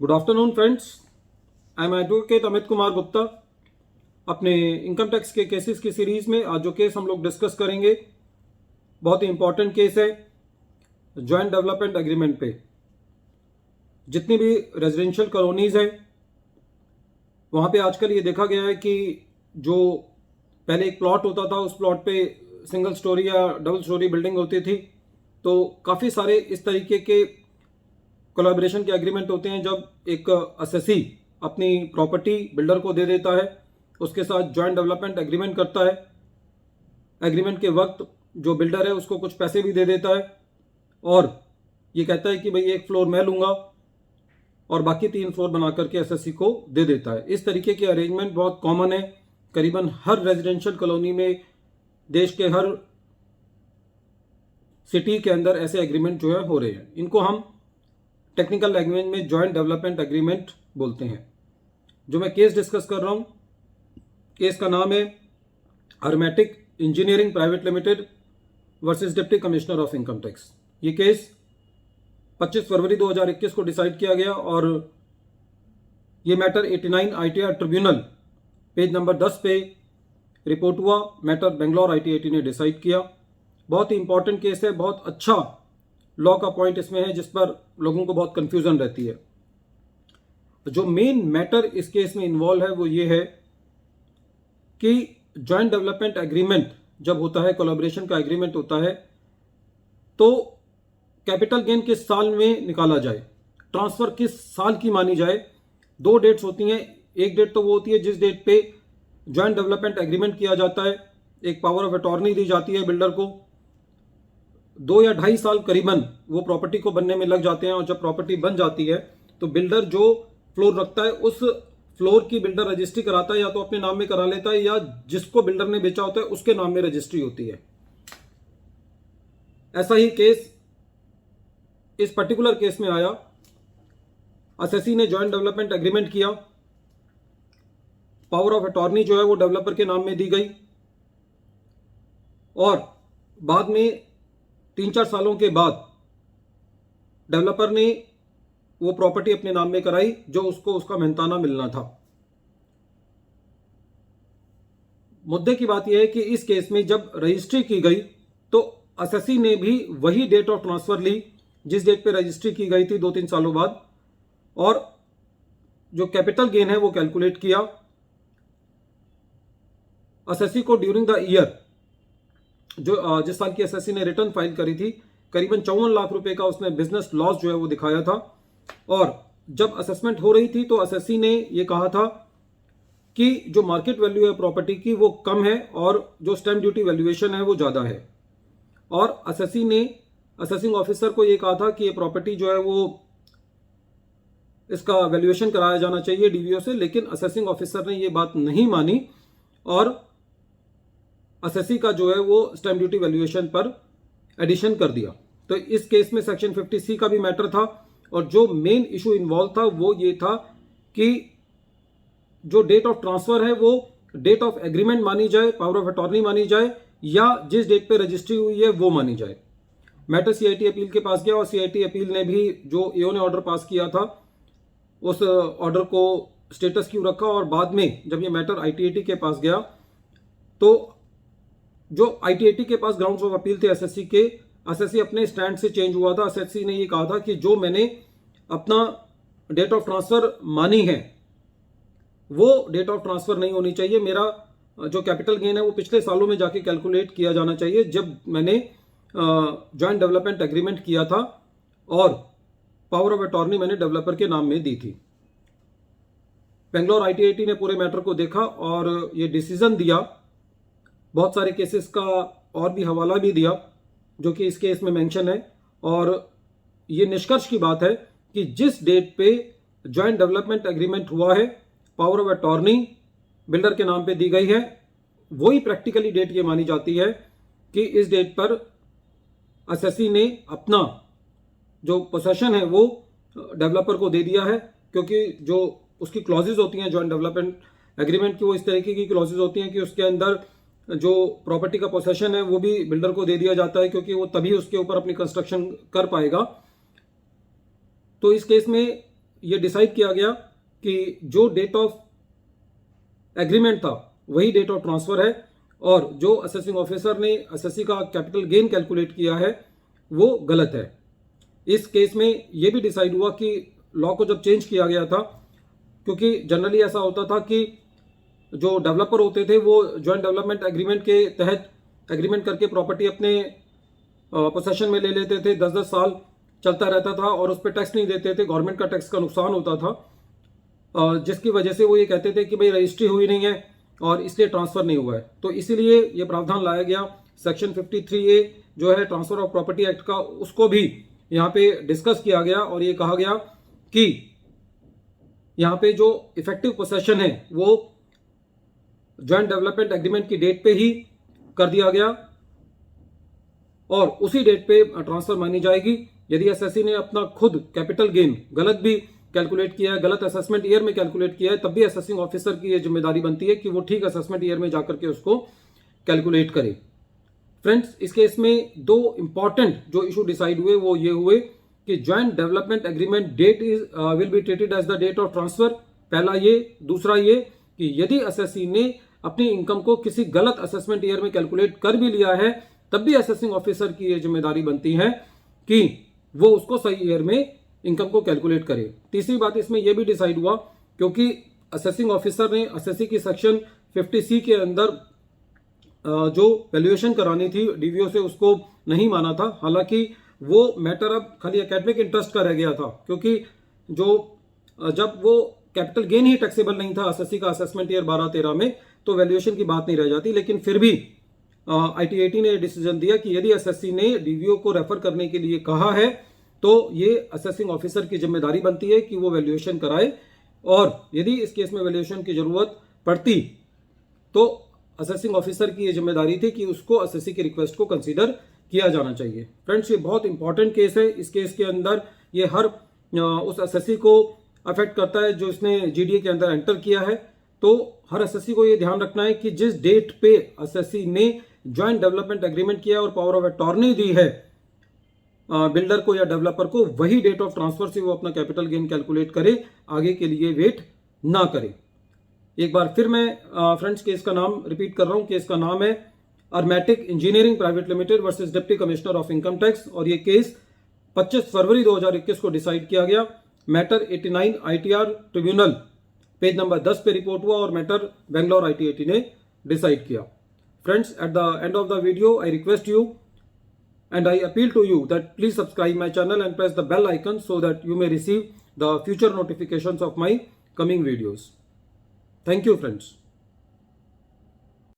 Good afternoon friends, I am advocate Amit Kumar Gupta. अपने income tax के cases की सीरीज में आज जो केस हम लोग डिस्कस करेंगे बहुत ही इंपॉर्टेंट केस है जॉइंट डेवलपमेंट एग्रीमेंट पे। जितनी भी रेजिडेंशियल कॉलोनीज हैं वहाँ पे आजकल ये देखा गया है कि जो पहले एक प्लॉट होता था उस प्लॉट पे सिंगल स्टोरी या डबल स्टोरी बिल्डिंग होती थी, तो काफ़ी सारे इस तरीके के कोलैबोरेशन के एग्रीमेंट होते हैं जब एक असेसी अपनी प्रॉपर्टी बिल्डर को दे देता है, उसके साथ जॉइंट डेवलपमेंट एग्रीमेंट करता है। एग्रीमेंट के वक्त जो बिल्डर है उसको कुछ पैसे भी दे देता है और ये कहता है कि भाई एक फ्लोर मैं लूँगा और बाकी 3 फ्लोर बना करके एसएससी को दे देता है। इस तरीके के अरेंजमेंट बहुत कॉमन है, करीबन हर रेजिडेंशियल कॉलोनी में देश के हर सिटी के अंदर ऐसे एग्रीमेंट जो है हो रहे हैं। इनको हम टेक्निकल लैंग्वेज में जॉइंट डेवलपमेंट एग्रीमेंट बोलते हैं। जो मैं केस डिस्कस कर रहा हूं, केस का नाम है hermetic engineering Private Limited versus Deputy Commissioner of Income tax. ये केस 25 फरवरी 2021 को डिसाइड किया गया और ये matter 89 ITR tribunal page number 10 पे रिपोर्ट हुआ। मैटर बेंगलोर ITAT ने डिसाइड किया। बहुत ही इंपॉर्टेंट केस है, बहुत अच्छा लॉ का पॉइंट इसमें है जिस पर लोगों को बहुत कंफ्यूजन रहती है। जो मेन मैटर इस केस में इन्वॉल्व है वो ये है कि जॉइंट डेवलपमेंट एग्रीमेंट जब होता है, कोलैबोरेशन का एग्रीमेंट होता है, तो कैपिटल गेन किस साल में निकाला जाए, ट्रांसफर किस साल की मानी जाए। 2 डेट्स होती हैं। एक डेट तो वो होती है जिस डेट पे जॉइंट डेवलपमेंट एग्रीमेंट किया जाता है, एक पावर ऑफ अटॉर्नी दी जाती है बिल्डर को। 2 या 2.5 साल करीबन वो प्रॉपर्टी को बनने में लग जाते हैं और जब प्रॉपर्टी बन जाती है तो बिल्डर जो फ्लोर रखता है उस फ्लोर की बिल्डर रजिस्ट्री कराता है, या तो अपने नाम में करा लेता है या जिसको बिल्डर ने बेचा होता है उसके नाम में रजिस्ट्री होती है। ऐसा ही केस इस पर्टिकुलर केस में आया। असेसी ने जॉइंट डेवलपमेंट एग्रीमेंट किया, पावर ऑफ अटॉर्नी जो है वो डेवलपर के नाम में दी गई और बाद में 3-4 सालों के बाद डेवलपर ने वो प्रॉपर्टी अपने नाम में कराई जो उसको उसका मेहनताना मिलना था। मुद्दे की बात यह है कि इस केस में जब रजिस्ट्री की गई तो असेसी ने भी वही डेट ऑफ ट्रांसफर ली जिस डेट पे रजिस्ट्री की गई थी 2-3 सालों बाद, और जो कैपिटल गेन है वो कैलकुलेट किया। असेसी को ड्यूरिंग द ईयर जो जिस साल की एसएससी ने रिटर्न फाइल करी थी, करीबन 54 लाख रुपए का उसने बिजनेस लॉस जो है वो दिखाया था। और जब असेसमेंट हो रही थी तो एसएससी ने ये कहा था कि जो मार्केट वैल्यू है प्रॉपर्टी की वो कम है और जो स्टैंप ड्यूटी वैल्यूएशन है वो ज़्यादा है। और एसएससी ने असेसिंग ऑफिसर को ये कहा था कि ये प्रॉपर्टी जो है वो इसका वैल्यूएशन कराया जाना चाहिए डीवीओ से, लेकिन असेसिंग ऑफिसर ने ये बात नहीं मानी और असेसी का जो है वो स्टैंप ड्यूटी वैल्यूएशन पर एडिशन कर दिया। तो इस केस में सेक्शन 50C का भी मैटर था और जो मेन इशू इन्वॉल्व था वो ये था कि जो डेट ऑफ ट्रांसफर है वो डेट ऑफ एग्रीमेंट मानी जाए, पावर ऑफ अटॉर्नी मानी जाए, या जिस डेट पे रजिस्ट्री हुई है वो मानी जाए। मैटर CIT अपील के पास गया और CIT अपील ने भी जो ईओ ने ऑर्डर पास किया था उस ऑर्डर को स्टेटस क्यू रखा और बाद में जब ये मैटर ITAT के पास गया तो जो ITAT के पास ग्राउंड्स ऑफ अपील थे एसएससी के, एसएससी अपने स्टैंड से चेंज हुआ था। एसएससी ने ये कहा था कि जो मैंने अपना डेट ऑफ ट्रांसफर मानी है वो डेट ऑफ ट्रांसफर नहीं होनी चाहिए। मेरा जो कैपिटल गेन है वो पिछले सालों में जाके कैलकुलेट किया जाना चाहिए जब मैंने जॉइंट डेवलपमेंट एग्रीमेंट किया था और पावर ऑफ अटॉर्नी मैंने डेवलपर के नाम में दी थी। बेंगलोर ITAT ने पूरे मैटर को देखा और ये डिसीजन दिया। बहुत सारे केसेस का और भी हवाला भी दिया जो कि इस केस में मेंशन है और ये निष्कर्ष की बात है कि जिस डेट पे जॉइंट डेवलपमेंट एग्रीमेंट हुआ है, पावर ऑफ अटॉर्नी बिल्डर के नाम पे दी गई है, वही प्रैक्टिकली डेट ये मानी जाती है कि इस डेट पर असेसी ने अपना जो पोसेशन है वो डेवलपर को दे दिया है, क्योंकि जो उसकी क्लॉजेज होती हैं जॉइंट डेवलपमेंट एग्रीमेंट की वो इस तरीके की क्लॉजेज होती हैं कि उसके अंदर जो प्रॉपर्टी का पोसेशन है वो भी बिल्डर को दे दिया जाता है, क्योंकि वो तभी उसके ऊपर अपनी कंस्ट्रक्शन कर पाएगा। तो इस केस में ये डिसाइड किया गया कि जो डेट ऑफ एग्रीमेंट था वही डेट ऑफ ट्रांसफर है, और जो असेसिंग ऑफिसर ने एसएससी का कैपिटल गेन कैलकुलेट किया है वो गलत है। इस केस में यह भी डिसाइड हुआ कि लॉ को जब चेंज किया गया था, क्योंकि जनरली ऐसा होता था कि जो डेवलपर होते थे वो जॉइंट डेवलपमेंट एग्रीमेंट के तहत एग्रीमेंट करके प्रॉपर्टी अपने पोसेशन में ले लेते थे, 10-10 साल चलता रहता था और उस पर टैक्स नहीं देते थे, गवर्नमेंट का टैक्स का नुकसान होता था, जिसकी वजह से वो ये कहते थे कि भाई रजिस्ट्री हुई नहीं है और इसलिए ट्रांसफर नहीं हुआ है। तो इसीलिए ये प्रावधान लाया गया सेक्शन 53A जो है ट्रांसफर ऑफ प्रॉपर्टी एक्ट का, उसको भी यहाँ पे डिस्कस किया गया और ये कहा गया कि यहाँ पे जो इफेक्टिव पोसेशन है वो जॉइंट डेवलपमेंट एग्रीमेंट की डेट पे ही कर दिया गया और उसी डेट पे ट्रांसफर मानी जाएगी। यदि एसएससी ने अपना खुद कैपिटल गेन गलत भी कैलकुलेट किया है, गलत असेसमेंट ईयर में कैलकुलेट किया है, तब भी असेसिंग ऑफिसर की ये जिम्मेदारी बनती है कि वो ठीक असेसमेंट ईयर में जाकर के उसको कैलकुलेट करे। फ्रेंड्स, इस केस में दो इंपॉर्टेंट जो इशू डिसाइड हुए वो ये हुए कि joint development agreement date is will be treated as the date of transfer, पहला ये। दूसरा ये कि यदि एसएससी ने अपनी इनकम को किसी गलत असेसमेंट ईयर में कैलकुलेट कर भी लिया है तब भी असेसिंग ऑफिसर की ये जिम्मेदारी बनती है कि वो उसको सही ईयर में इनकम को कैलकुलेट करे। तीसरी बात इसमें यह भी डिसाइड हुआ क्योंकि असेसिंग ऑफिसर ने एसएससी की सेक्शन 50C के अंदर जो वैल्यूएशन करानी थी डीवीओ से उसको नहीं माना था। हालांकि वो मैटर अब खाली एकेडमिक इंटरेस्ट का रह गया था, क्योंकि जब वो कैपिटल गेन ही टैक्सेबल नहीं था एसएससी का असेसमेंट ईयर 12-13 में, तो वैल्यूएशन की बात नहीं रह जाती। लेकिन फिर भी ITAT ने डिसीजन दिया कि यदि एसएससी ने डीवीओ को रेफर करने के लिए कहा है तो ये असेसिंग ऑफिसर की जिम्मेदारी बनती है कि वो वैल्यूएशन कराए, और यदि इस केस में वैल्यूएशन की जरूरत पड़ती तो असेसिंग ऑफिसर की ये जिम्मेदारी थी कि उसको एसएससी की रिक्वेस्ट को कंसीडर किया जाना चाहिए। फ्रेंड्स, ये बहुत इंपॉर्टेंट केस है। इस केस के अंदर ये हर उस एसएससी को अफेक्ट करता है जो इसने जीडीए के अंदर एंटर किया है। तो हर एसएससी को ये ध्यान रखना है कि जिस डेट पे एसएससी ने ज्वाइंट डेवलपमेंट एग्रीमेंट किया और पावर ऑफ अटॉर्नी दी है बिल्डर को या डेवलपर को, वही डेट ऑफ ट्रांसफर से वो अपना कैपिटल गेन कैलकुलेट करे, आगे के लिए वेट ना करे। एक बार फिर मैं फ्रेंड्स केस का नाम रिपीट कर रहा हूं। केस का नाम है Aromatic Engineering Private Limited versus Deputy Commissioner of Income Tax, और ये केस 25 फरवरी 2021 को डिसाइड किया गया। Matter 89 ITR tribunal page number 10 पे रिपोर्ट हुआ और मैटर बेंगलोर ITAT ने डिसाइड किया। Friends, at the end of the video, I request you and I appeal to you that please subscribe my channel and press the bell icon so that you may receive the future notifications of my coming videos. Thank you, friends.